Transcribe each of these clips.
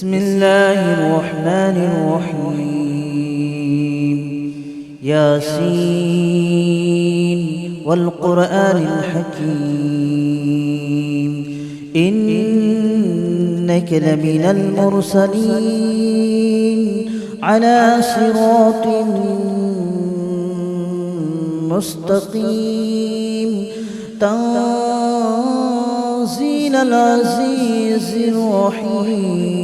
بسم الله الرحمن الرحيم ياسين والقرآن الحكيم إنك لمن المرسلين على صراط مستقيم تنزيل العزيز الرحيم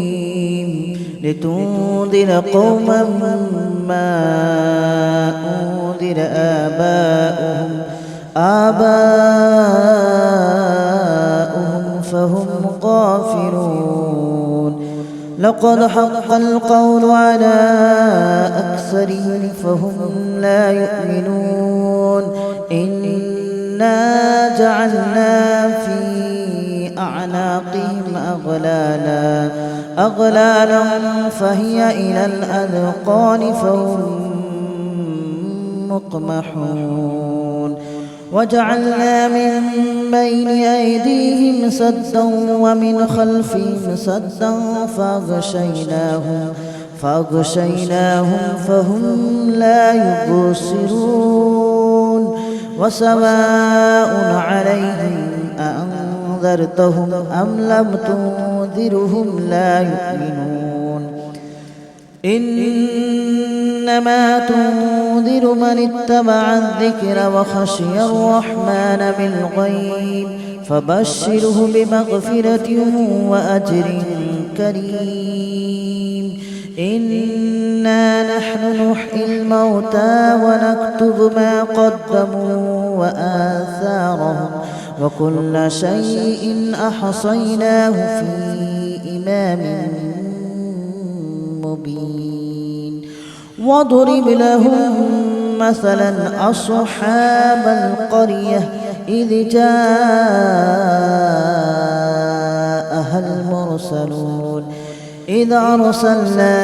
لتنذر قوما ما أنذر آباؤهم فهم غافلون لقد حق القول على أكثرهم فهم لا يؤمنون إنا جعلنا في أعناقهم أغلالا فهي إلى الأذقان فهم مقمحون وجعلنا من بين أيديهم سدا ومن خلفهم سدا فأغشيناهم فهم لا يبصرون وسواء عليهم أأنذرتهم أم لم تنذرهم لا يؤمنون إنما تنذر من اتبع الذكر وخشي الرحمن بالغيب فبشره بمغفرة وأجر كريم إنا نحن نحيي الموتى ونكتب ما قدموا وآثارهم وكل شيء أحصيناه في إمام مبين واضرب لهم مثلا أصحاب القرية إذ جاءها المرسلون إذ أرسلنا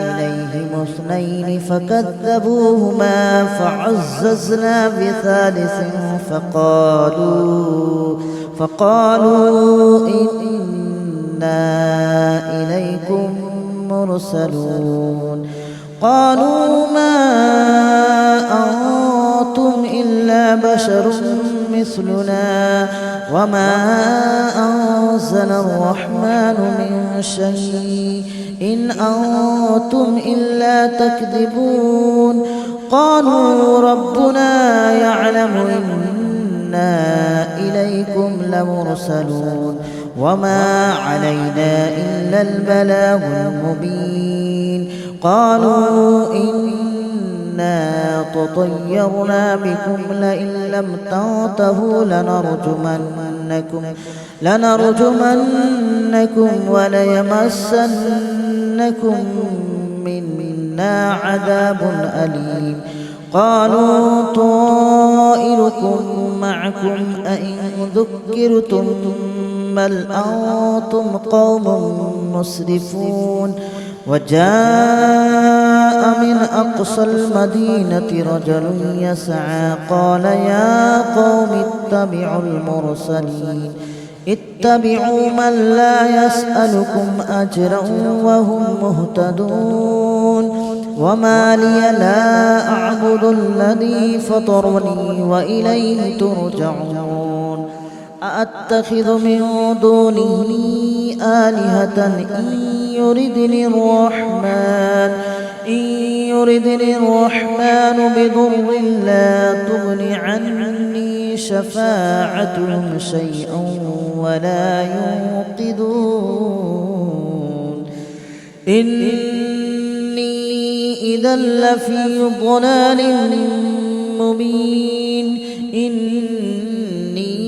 إليهم اثنين فكذبوهما فعززنا بثالث فقالوا إنا إليكم مرسلون قالوا ما أنتم إلا بشر مثلنا وما أنزل الرحمن من شيء إن أنتم إلا تكذبون قالوا ربنا يعلم إنا إليكم لمرسلون وما علينا إلا البلاغ المبين قالوا إنا تطيرنا بكم لئن لم تنتهوا لنرجمنكم وليمسنكم منا عذاب أليم قالوا طائركم معكم أئن ذكرتم بل أنتم قوم مسرفون وجاء من أقصى المدينة رجل يسعى قال يا قوم اتبعوا من لا يسألكم أجرا وهم مهتدون وما لي لا أعبد الذي فطرني وإليه ترجعون أأتخذ من دونه آلهة إن يردني الرحمن بضر لا تغن عني شفاعتهم شيئا ولا ينقذون إني إذا لفي ضلال مبين إني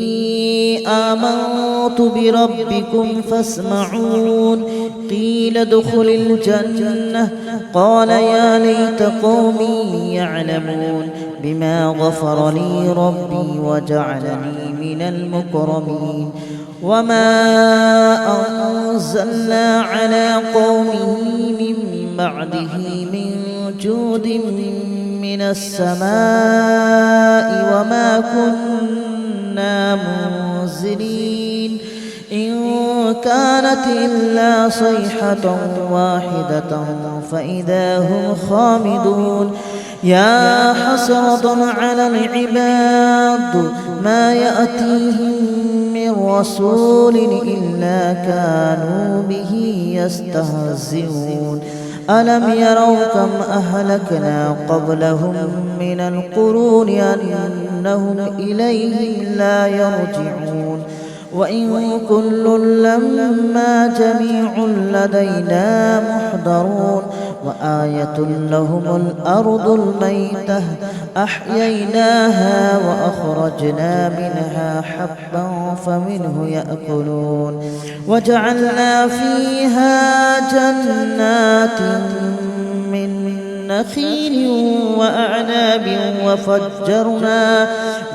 آمنت بربكم فاسمعون قيل ادخل الجنة قال يا ليت قومي يعلمون بما غفر لي ربي وجعلني من المكرمين وما أنزلنا على قومه من بعده من جود من السماء وما كنا منزلين إن كانت إلا صيحة واحدة فإذا هم خامدون يا حسرة على العباد ما يأتيهم من رسول إلا كانوا به يستهزئون ألم يروا كم أهلكنا قبلهم من القرون أنهم إليهم لا يرجعون وإن كل لما جميع لدينا محضرون وآية لهم الأرض الميتة أحييناها وأخرجنا منها حبا فمنه يأكلون وجعلنا فيها جنات من نخيل وأعناب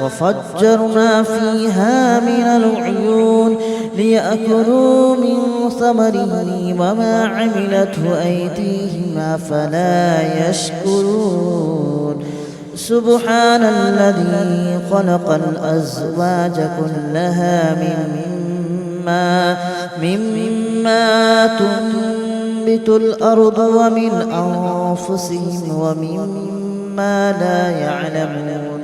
وفجرنا فيها من العيون ليأكلوا من ثمره وما عملته أيديهم أفلا يشكرون سبحان الذي خلق الأزواج كلها مما تنبت الأرض ومن أنفسهم ومما لا يعلمون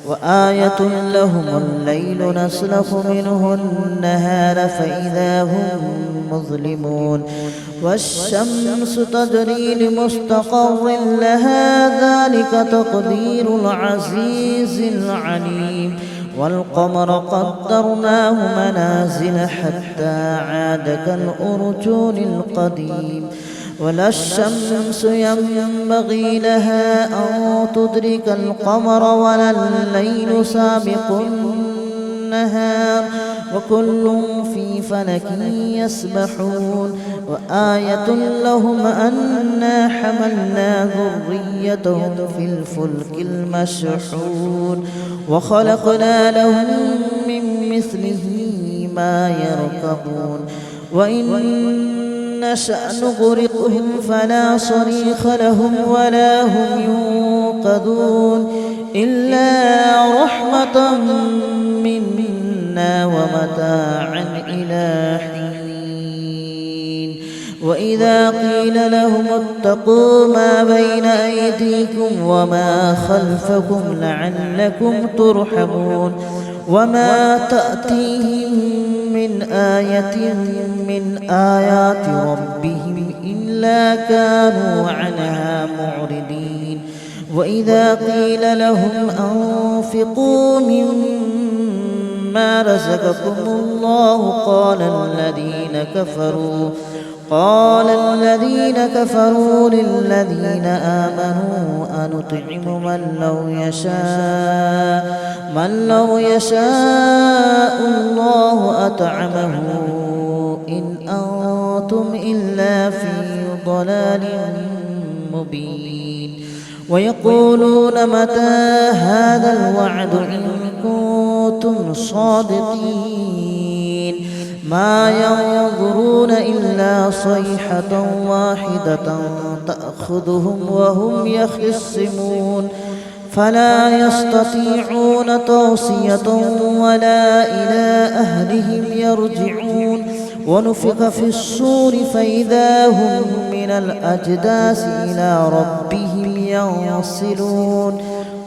وآية لهم الليل نسلخ منه النهار فإذا هم مظلمون والشمس تجري لمستقر لها ذلك تقدير العزيز العليم والقمر قدرناه منازل حتى عاد كالأرجون القديم ولا الشمس ينبغي لها أن تدرك القمر ولا الليل سابق النهار وكل في فلك يسبحون وآية لهم أنا حملنا ذريتهم في الفلك المشحون وخلقنا لهم من مثله ما يركبون وإن نشأ نغرقهم فلا صريخ لهم ولا هم ينقذون إلا رحمة منا ومتاعا إلى حين وإذا قيل لهم اتقوا ما بين أيديكم وما خلفكم لعلكم ترحمون وما تأتيهم من آية من آيات ربهم إلا كانوا عنها معرضين وإذا قيل لهم أنفقوا مما رزقكم الله قال الذين كفروا للذين آمنوا أنطعم من لو يشاء الله أطعمه إن أنتم إلا في ضلال مبين ويقولون متى هذا الوعد إن كنتم صادقين ما ينظرون إلا صيحة واحدة تأخذهم وهم يخصمون فلا يستطيعون توصية ولا إلى أهلهم يرجعون ونفخ في الصور فإذا هم من الأجداث إلى ربهم ينسلون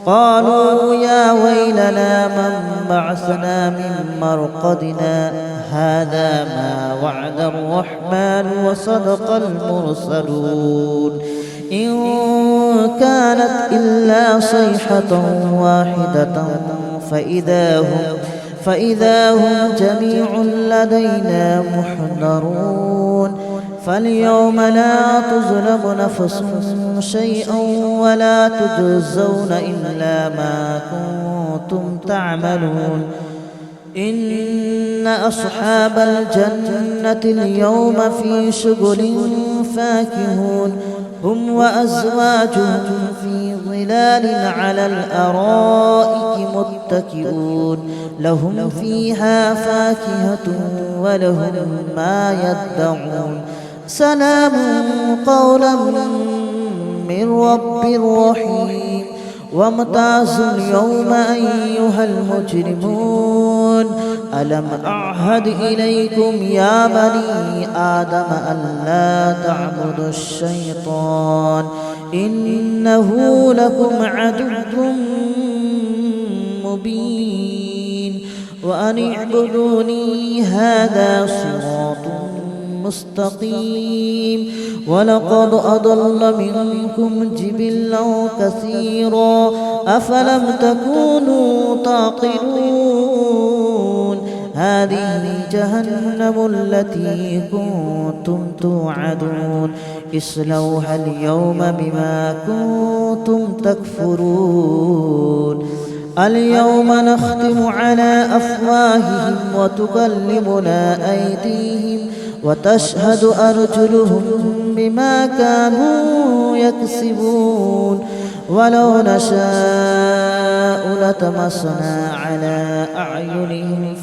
قالوا يا ويلنا من بعثنا من مرقدنا هذا ما وعد الرحمن وصدق المرسلون إن كانت إلا صيحة واحدة فإذا هم جميع لدينا محضرون فاليوم لا تظلم نفس شيئا ولا تجزون إلا ما كنتم تعملون إن أصحاب الجنة اليوم في شغل فاكهون هم وأزواجهم في ظلال على الأرائك متكئون لهم فيها فاكهة ولهم ما يدعون سلام قولا من رب رحيم وامتازوا اليوم أيها المجرمون ألم أعهد إليكم يا بني آدم ألا تعبدوا الشيطان إنه لكم عدو مبين وأن اعبدوني هذا صراط مستقيم ولقد أضل منكم جبلا كثيرا أفلم تكونوا تعقلون هذه جهنم التي كنتم توعدون اصلوها اليوم بما كنتم تكفرون اليوم نختم على أفواههم وتكلمنا أيديهم وتشهد أرجلهم بما كانوا يكسبون ولو نشاء لطمسنا على أعينهم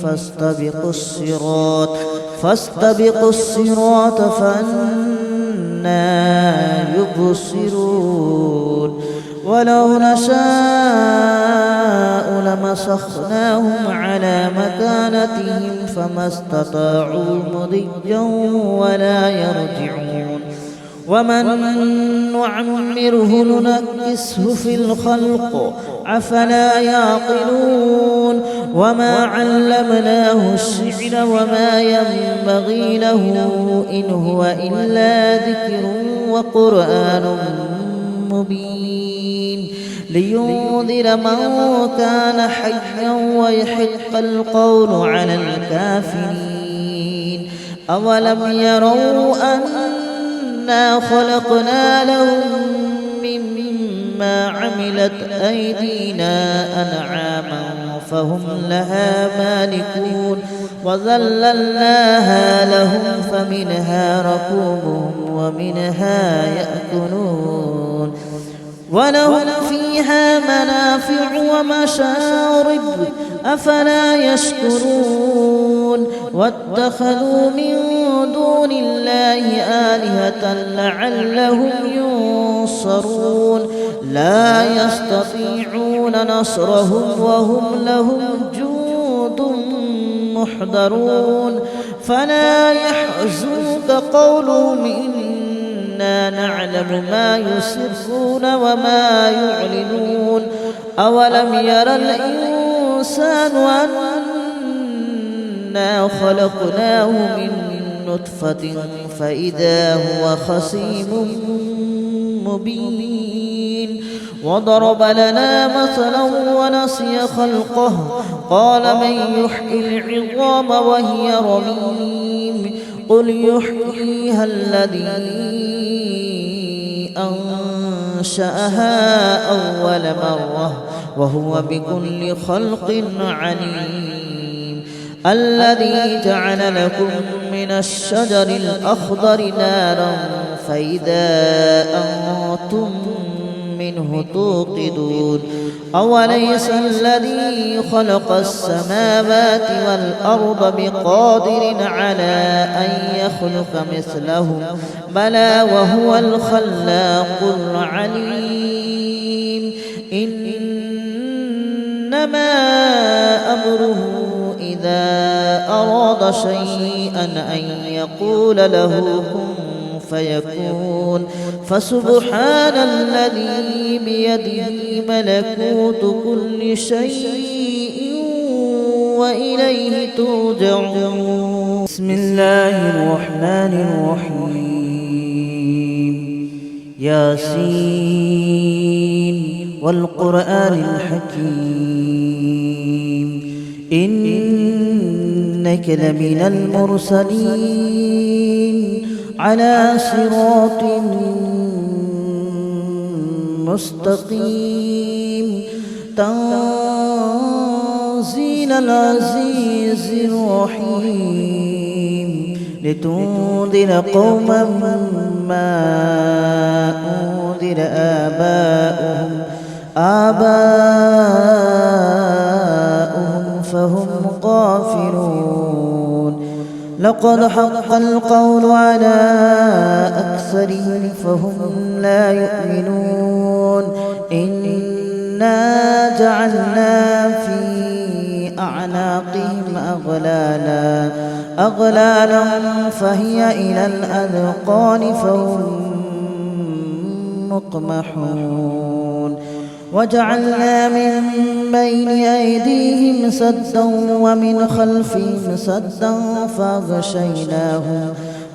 فاستبقوا الصراط فأنى يبصرون ولو نشاء لمسخناهم على مكانتهم فما استطاعوا مضيا ولا يرجعون ومن نعمره ننكسه في الخلق أفلا يعقلون وما علمناه الشعر وما ينبغي له إن هو إلا ذكر وقرآن مبين لينذر من كان حيا ويحق القول على الكافرين أولم يروا أنا خلقنا لهم مما عملت أيدينا أنعاما فهم لها مالكون وذللناها لهم فمنها ركوبهم ومنها يأكلون ولهم فيها منافع ومشارب أفلا يشكرون واتخذوا من دون الله آلهة لعلهم ينصرون لا يستطيعون نصرهم وهم لهم جند محضرون فلا يحزنك قولهم إنا نعلم ما يسرون وما يعلنون أولم ير الإنسان أنا خلقناه من نطفة فإذا هو خصيم مبين وضرب لنا مثلا ونسي خلقه قال من يحيي العظام وهي رميم قل يحييها الذي أنشأها أول مرة وهو بكل خلق عليم الذي جعل لكم من الشجر الأخضر نارا فإذا أنتم منه توقدون أوليس الذي خلق السماوات والأرض بقادر على أن يخلق مثلهم بلى وهو الخلاق العليم إنما أمره إذا أراد شيئا أن يقول له كن فيكون فسبحان الذي بيده ملكوت كل شيء وإليه ترجعون بسم الله الرحمن الرحيم ياسين والقرآن الحكيم إنك لمن المرسلين على صراط مستقيم تنزيل العزيز الرحيم لتنذر قوما ما أنذر آباؤهم فهم غافلون لقد حق القول على أكثرهم فهم لا يؤمنون إنا جعلنا في أعناقهم أغلالا فهي إلى الأذقان فهم مقمحون وجعلنا من بين أيديهم سدا ومن خلفهم سدا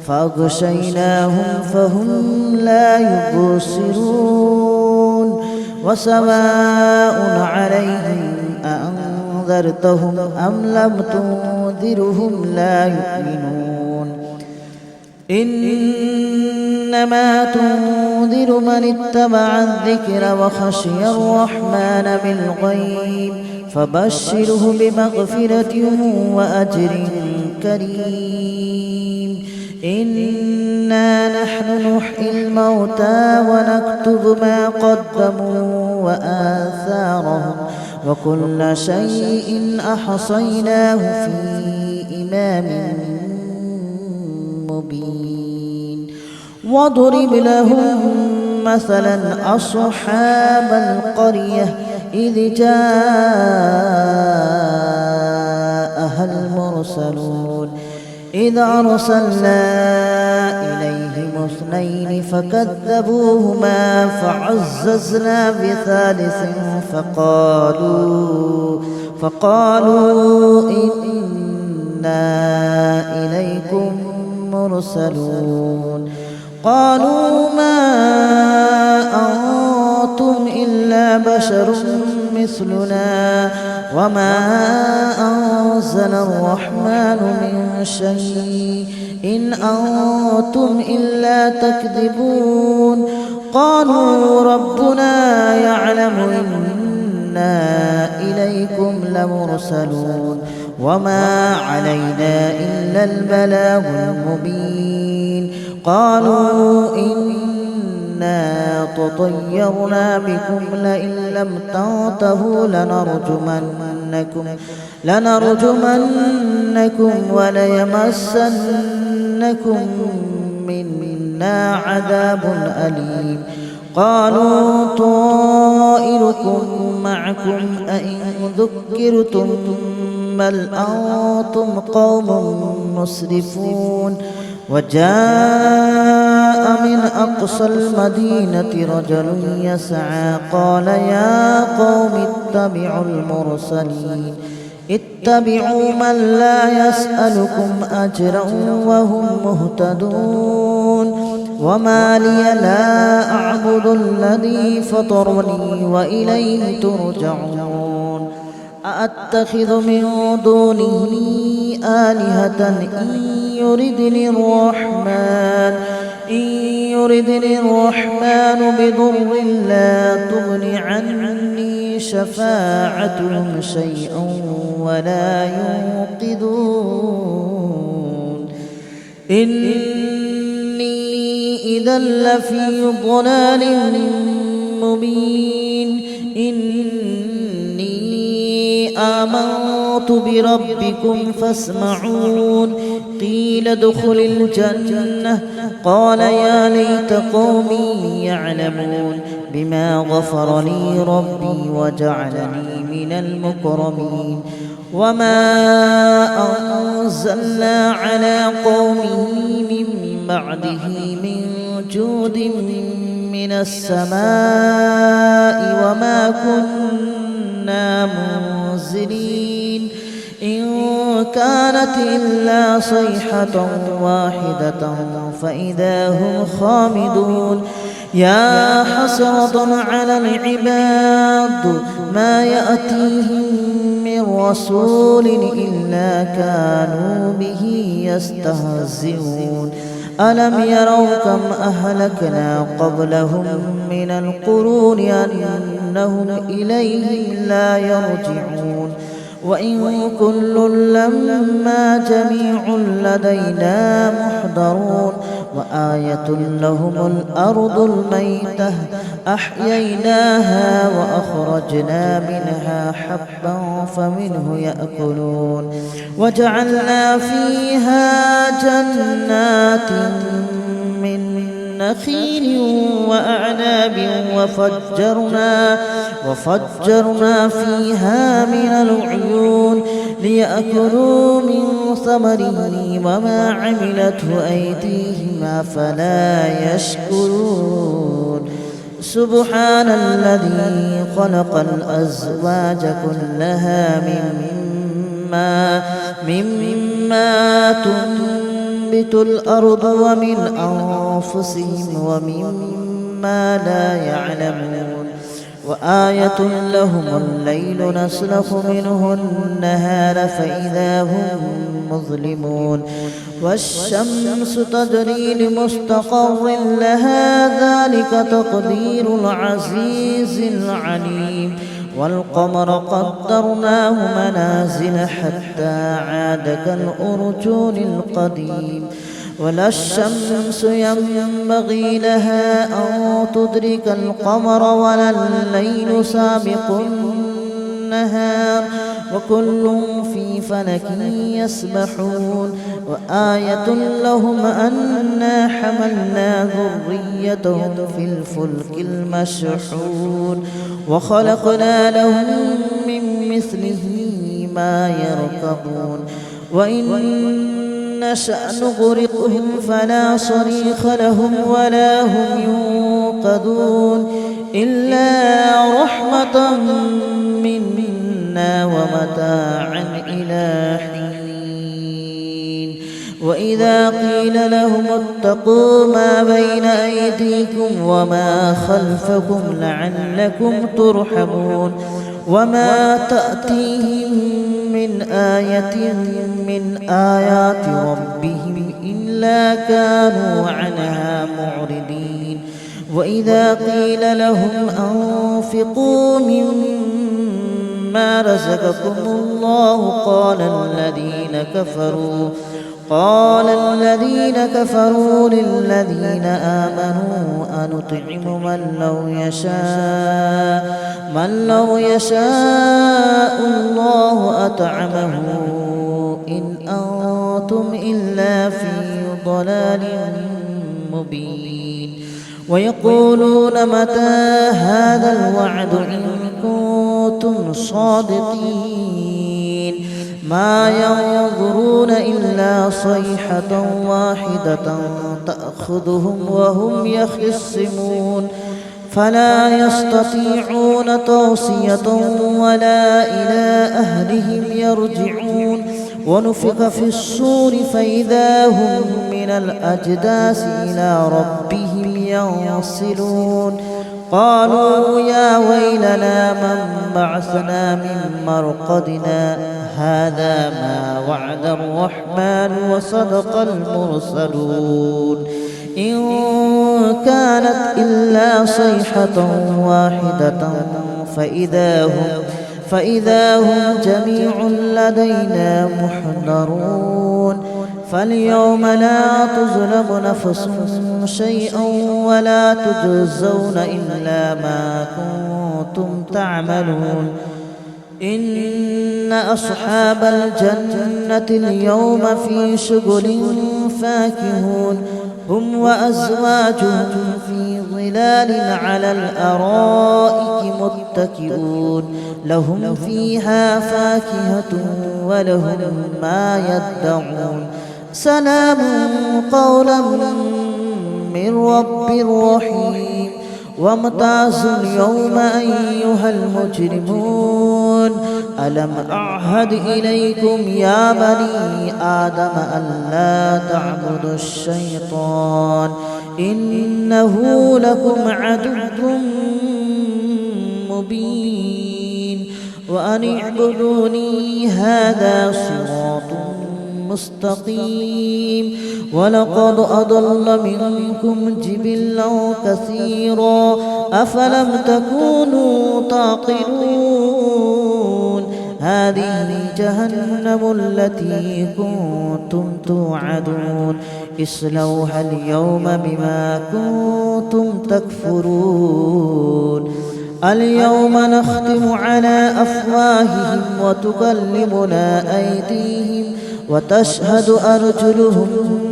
فأغشيناهم فهم لا يبصرون وسواء عليهم أأنذرتهم أم لم تنذرهم لا يؤمنون إنما تنذر من اتبع الذكر وخشي الرحمن بالغيب فبشره بمغفرة وأجر كريم إنا نحن نحيي الموتى ونكتب ما قدموا وآثارهم وكل شيء أحصيناه في إمام مبين واضرب لهم مثلا أصحاب القرية إذ جاءها المرسلون إذ أرسلنا إليهم اثنين فكذبوهما فعززنا بثالث فقالوا إنا إليكم مرسلون قالوا ما أنتم إلا بشر مثلنا وما أنزل الرحمن من شيء إن أنتم إلا تكذبون قالوا ربنا يعلم إنا إليكم لمرسلون وما علينا إلا البلاغ المبين قالوا إنا تطيرنا بكم لئن لم تنتهوا لنرجمنكم وليمسنكم منا عذاب أليم قالوا طائركم معكم أئن ذكرتم بل أنتم قوم مسرفون وجاء من أقصى المدينة رجل يسعى قال يا قوم اتبعوا من لا يسألكم أجرا وهم مهتدون وما لي لا أعبد الذي فطرني وإليه ترجعون أأتخذ من دونه آلهة إن يردني الرحمن بضر لا تغن عني شفاعتهم شيئا ولا ينقذون إني إذا لفي ضلال مبين آمنت بربكم فاسمعون قيل ادخل الجنة قال يا ليت قومي يعلمون بما غفر لي ربي وجعلني من المكرمين وما أنزلنا على قومه من بعده من جود من السماء وما كنا منزلين إن كانت إلا صيحة واحدة فإذا هم خامدون يا حسرة على العباد ما يأتيهم من رسول إلا كانوا به يستهزئون ألم يروا كم أهلكنا قبلهم من القرون أنهم إليهم لا يرجعون وإن كل لما جميع لدينا محضرون وآية لهم الأرض الميتة أحييناها وأخرجنا منها حبا فمنه يأكلون وجعلنا فيها جنات من نخيل وأعناب وفجرنا فيها من العيون ليأكلوا من ثمره وما عملته أيديهم أفلا يشكرون سبحان الذي خلق الأزواج كلها مما تنبت الأرض ومن أنفسهم ومما لا يعلمون وآية لهم الليل نسلخ منه النهار فإذا هم مظلمون والشمس تجري لمستقر لها ذلك تقدير العزيز العليم والقمر قدرناه منازل حتى عاد كالأرجون القديم ولا الشمس ينبغي لها أن تدرك القمر ولا الليل سابق النهار وكل في فلك يسبحون وآية لهم أنا حملنا ذريتهم في الفلك المشحون وخلقنا لهم من مثله ما يركبون وإن نشأ نغرقهم فلا صريخ لهم ولا هم ينقذون إلا رحمة منا ومتاعا إلى حين وإذا قيل لهم اتقوا ما بين أيديكم وما خلفكم لعلكم ترحمون وما تأتيهم من آية من آيات ربهم إلا كانوا عنها معرضين وإذا قيل لهم أنفقوا مما رزقكم الله قال الذين كفروا للذين آمنوا أنطعم من لو يشاء الله أطعمه إن أنتم إلا في ضلال مبين ويقولون متى هذا الوعد إن كنتم صادقين ما ينظرون إلا صيحة واحدة تأخذهم وهم يخصمون فلا يستطيعون توصية ولا إلى أهلهم يرجعون ونفخ في الصور فإذا هم من الأجداث إلى ربهم ينصلون قالوا يا ويلنا من بعثنا من مرقدنا هذا ما وعد الرحمن وصدق المرسلون إن كانت إلا صيحة واحدة فإذا هم جميع لدينا محضرون فاليوم لا تظلم نفس شيئا ولا تجزون إلا ما كنتم تعملون إن أصحاب الجنة اليوم في شغل فاكهون هم وأزواجهم في ظلال على الأرائك متكئون لهم فيها فاكهة ولهم ما يدعون سلام قولا من رب رحيم وامتازوا اليوم أيها المجرمون ألم أعهد إليكم يا بني آدم ألا تعبدوا الشيطان إنه لكم عدو مبين وأن اعبدوني هذا صراط مستقيم ولقد أضل منكم جبلا كثيرا أفلم تكونوا تعقلون هذه جهنم التي كنتم توعدون اصلوها اليوم بما كنتم تكفرون اليوم نختم على أفواههم وتكلمنا أيديهم وتشهد أرجلهم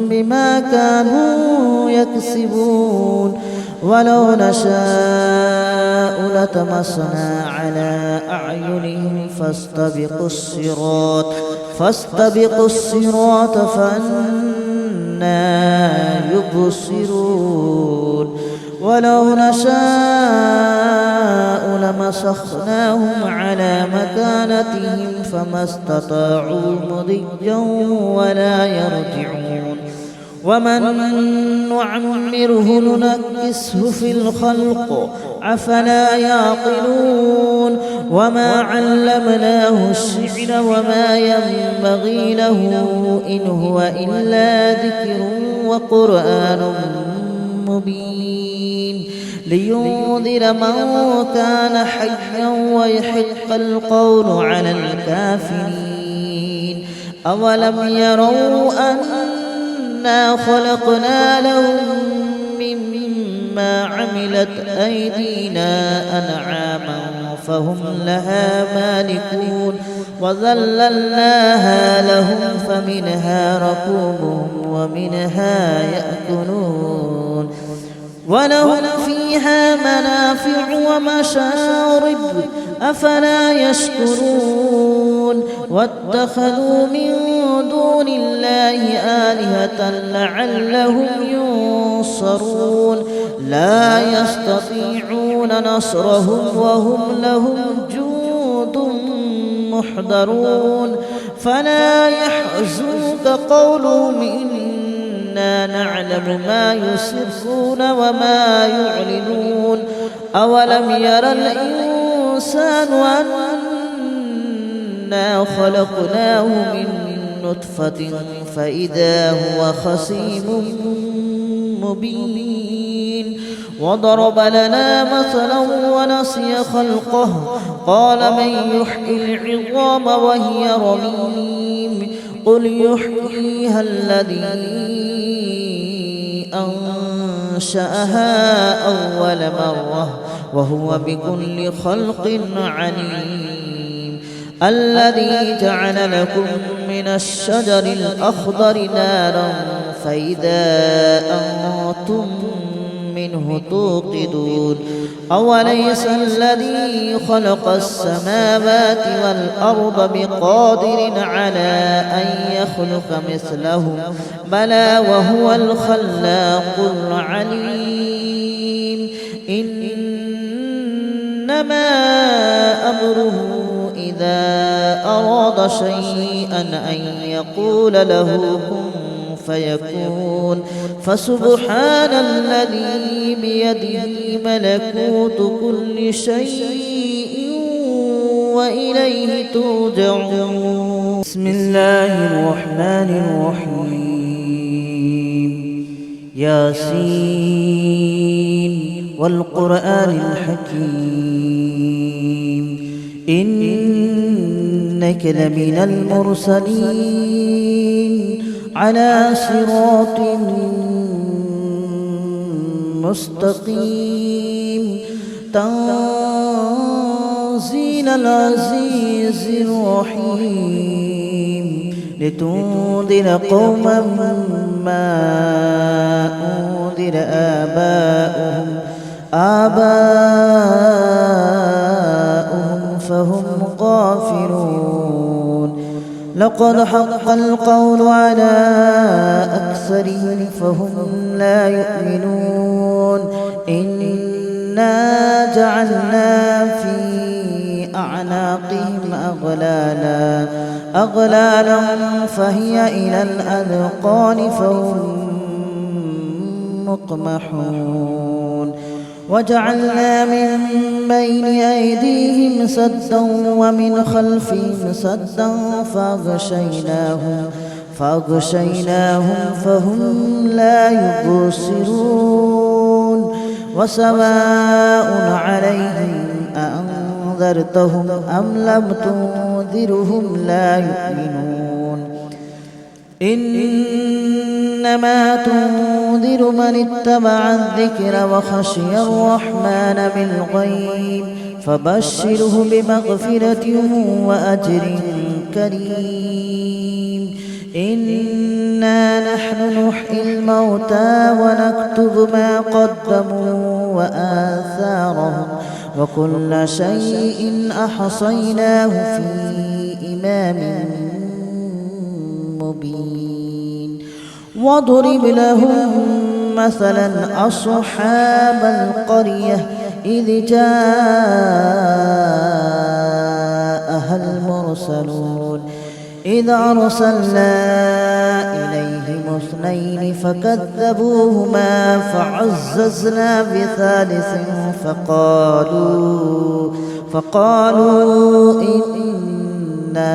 بما كانوا يكسبون ولو نشاء لطمسنا على أعينهم فاستبقوا الصراط فأنى يبصرون ولو نشاء لمسخناهم على مكانتهم فما استطاعوا مضيا ولا يرجعون ومن نعمره ننكسه في الخلق أفلا يعقلون وما علمناه الشعر وما ينبغي له إن هو إلا ذكر وقرآن مبين لينذر من كان حيا ويحق القول على الكافرين أولم يروا أنا خلقنا لهم مما عملت أيدينا أنعاما فهم لها مالكون وذللناها لهم فمنها ركوبهم ومنها يأكلون ولهم فيها منافع ومشارب أفلا يشكرون واتخذوا من دون الله آلهة لعلهم ينصرون لا يستطيعون نصرهم وهم لهم جند محضرون فلا يحزنك قولهم إنا نعلم ما يسرون وما يعلنون أولم ير الإنسان أنا خلقناه من نطفة فإذا هو خصيم مبين وضرب لنا مثلا ونسي خلقه قال من يحيي العظام وهي رميم قل يحييها الذي أنشأها أول مرة وهو بكل خلق عليم الذي جعل لكم من الشجر الأخضر نارا فإذا أنتم منه توقدون أوليس الذي خلق السماوات والأرض بقادر على أن يخلق مثلهم بلى وهو الخلاق العليم إنما أمره إذا أراد شيئا أن يقول له كن فيكون فسبحان الذي بيده ملكوت كل شيء وإليه ترجعون بسم الله الرحمن الرحيم ياسين والقرآن الحكيم إنك لمن المرسلين على صراط مستقيم تنزيل العزيز الرحيم لتنذر قوما ما أنذر آباؤهم فهم غافلون لقد حق القول على أكثرهم فهم لا يؤمنون إنا جعلنا في أعناقهم أغلالا فهي إلى الأذقان فهم مقمحون وجعلنا من بين أيديهم سدا ومن خلفهم سدا فأغشيناهم فهم لا يبصرون وسواء عليهم أأنذرتهم أم لم تنذرهم لا يؤمنون إنما تنذر من اتبع الذكر وخشي الرحمن بالغيب فبشره بمغفرة وأجر كريم إنا نحن نحيي الموتى ونكتب ما قدموا وآثارهم وكل شيء أحصيناه في إمام مبين واضرب لهم مثلا أصحاب القرية إذ جاءها المرسلون إذ أرسلنا إليهم اثنين فكذبوهما فعززنا بثالث فقالوا إنا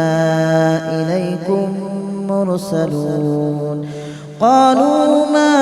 إليكم مرسلون قالوا ما